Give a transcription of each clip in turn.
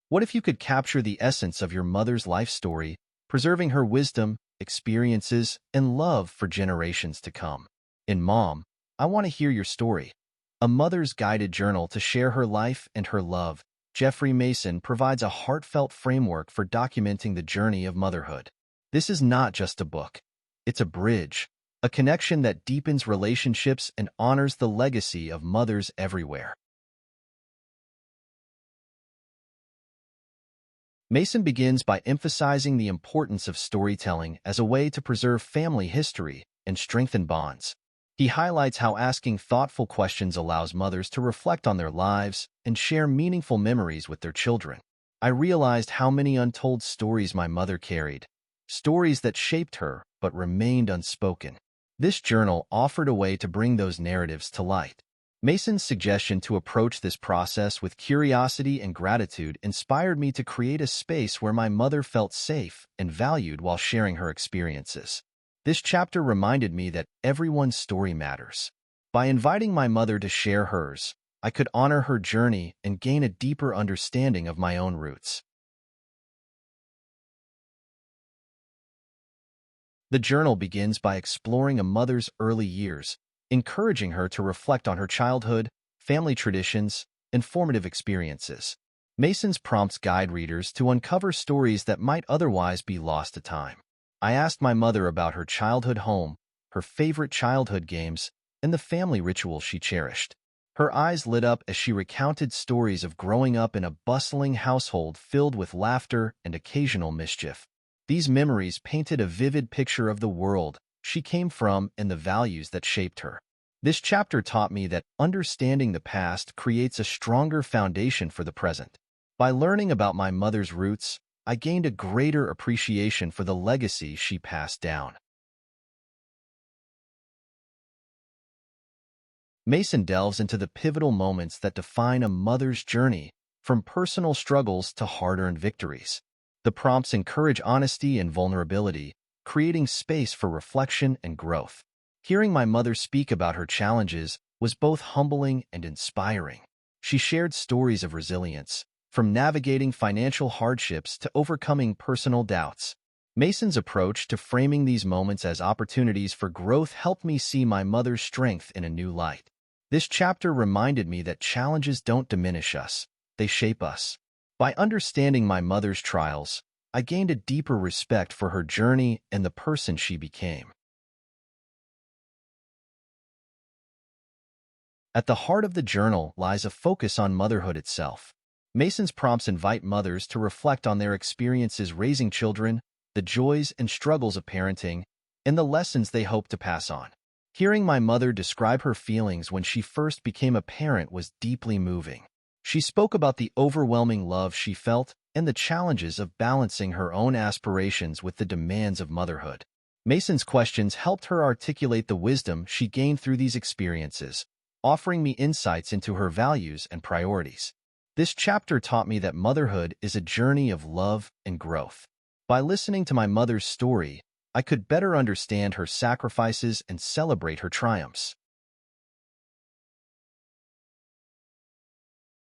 What if you could capture the essence of your mother's life story, preserving her wisdom, experiences, and love for generations to come? In Mom, I Want to Hear Your Story, a mother's guided journal to share her life and her love, Jeffrey Mason provides a heartfelt framework for documenting the journey of motherhood. This is not just a book. It's a bridge, a connection that deepens relationships and honors the legacy of mothers everywhere. Mason begins by emphasizing the importance of storytelling as a way to preserve family history and strengthen bonds. He highlights how asking thoughtful questions allows mothers to reflect on their lives and share meaningful memories with their children. I realized how many untold stories my mother carried, stories that shaped her but remained unspoken. This journal offered a way to bring those narratives to light. Mason's suggestion to approach this process with curiosity and gratitude inspired me to create a space where my mother felt safe and valued while sharing her experiences. This chapter reminded me that everyone's story matters. By inviting my mother to share hers, I could honor her journey and gain a deeper understanding of my own roots. The journal begins by exploring a mother's early years, encouraging her to reflect on her childhood, family traditions, and formative experiences. Mason's prompts guide readers to uncover stories that might otherwise be lost to time. I asked my mother about her childhood home, her favorite childhood games, and the family rituals she cherished. Her eyes lit up as she recounted stories of growing up in a bustling household filled with laughter and occasional mischief. These memories painted a vivid picture of the world she came from and the values that shaped her. This chapter taught me that understanding the past creates a stronger foundation for the present. By learning about my mother's roots, I gained a greater appreciation for the legacy she passed down. Mason delves into the pivotal moments that define a mother's journey, from personal struggles to hard-earned victories. The prompts encourage honesty and vulnerability, creating space for reflection and growth. Hearing my mother speak about her challenges was both humbling and inspiring. She shared stories of resilience, from navigating financial hardships to overcoming personal doubts. Mason's approach to framing these moments as opportunities for growth helped me see my mother's strength in a new light. This chapter reminded me that challenges don't diminish us, they shape us. By understanding my mother's trials, I gained a deeper respect for her journey and the person she became. At the heart of the journal lies a focus on motherhood itself. Mason's prompts invite mothers to reflect on their experiences raising children, the joys and struggles of parenting, and the lessons they hope to pass on. Hearing my mother describe her feelings when she first became a parent was deeply moving. She spoke about the overwhelming love she felt and the challenges of balancing her own aspirations with the demands of motherhood. Mason's questions helped her articulate the wisdom she gained through these experiences, offering me insights into her values and priorities. This chapter taught me that motherhood is a journey of love and growth. By listening to my mother's story, I could better understand her sacrifices and celebrate her triumphs.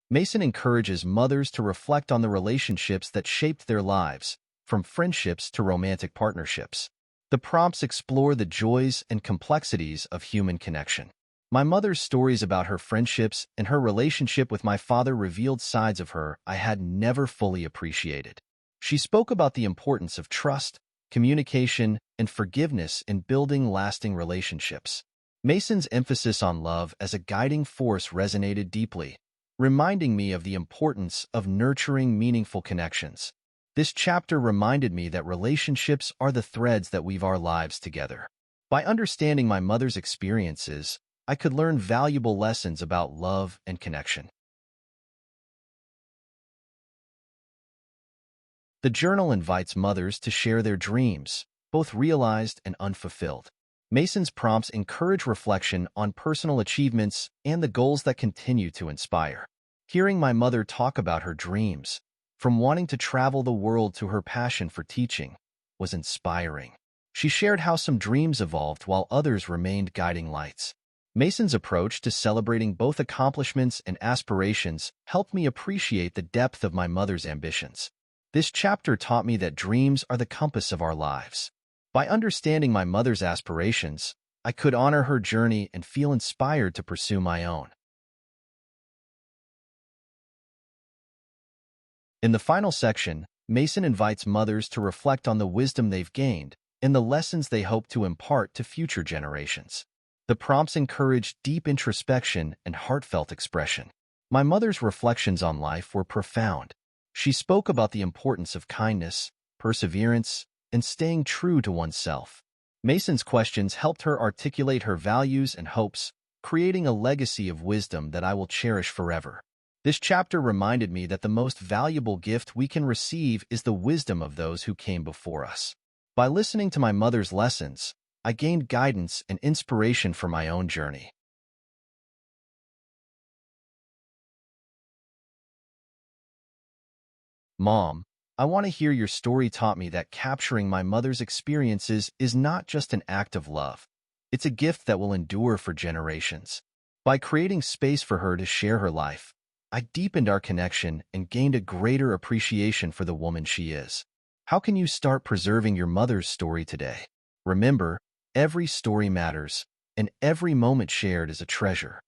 Mason encourages mothers to reflect on the relationships that shaped their lives, from friendships to romantic partnerships. The prompts explore the joys and complexities of human connection. My mother's stories about her friendships and her relationship with my father revealed sides of her I had never fully appreciated. She spoke about the importance of trust, communication, and forgiveness in building lasting relationships. Mason's emphasis on love as a guiding force resonated deeply, reminding me of the importance of nurturing meaningful connections. This chapter reminded me that relationships are the threads that weave our lives together. By understanding my mother's experiences, I could learn valuable lessons about love and connection. The journal invites mothers to share their dreams, both realized and unfulfilled. Mason's prompts encourage reflection on personal achievements and the goals that continue to inspire. Hearing my mother talk about her dreams, from wanting to travel the world to her passion for teaching, was inspiring. She shared how some dreams evolved while others remained guiding lights. Mason's approach to celebrating both accomplishments and aspirations helped me appreciate the depth of my mother's ambitions. This chapter taught me that dreams are the compass of our lives. By understanding my mother's aspirations, I could honor her journey and feel inspired to pursue my own. In the final section, Mason invites mothers to reflect on the wisdom they've gained and the lessons they hope to impart to future generations. The prompts encourage deep introspection and heartfelt expression. My mother's reflections on life were profound. She spoke about the importance of kindness, perseverance, and staying true to oneself. Mason's questions helped her articulate her values and hopes, creating a legacy of wisdom that I will cherish forever. This chapter reminded me that the most valuable gift we can receive is the wisdom of those who came before us. By listening to my mother's lessons, I gained guidance and inspiration for my own journey. Mom, I want to hear your story taught me that capturing my mother's experiences is not just an act of love. It's a gift that will endure for generations. By creating space for her to share her life, I deepened our connection and gained a greater appreciation for the woman she is. How can you start preserving your mother's story today? Remember, every story matters, and every moment shared is a treasure.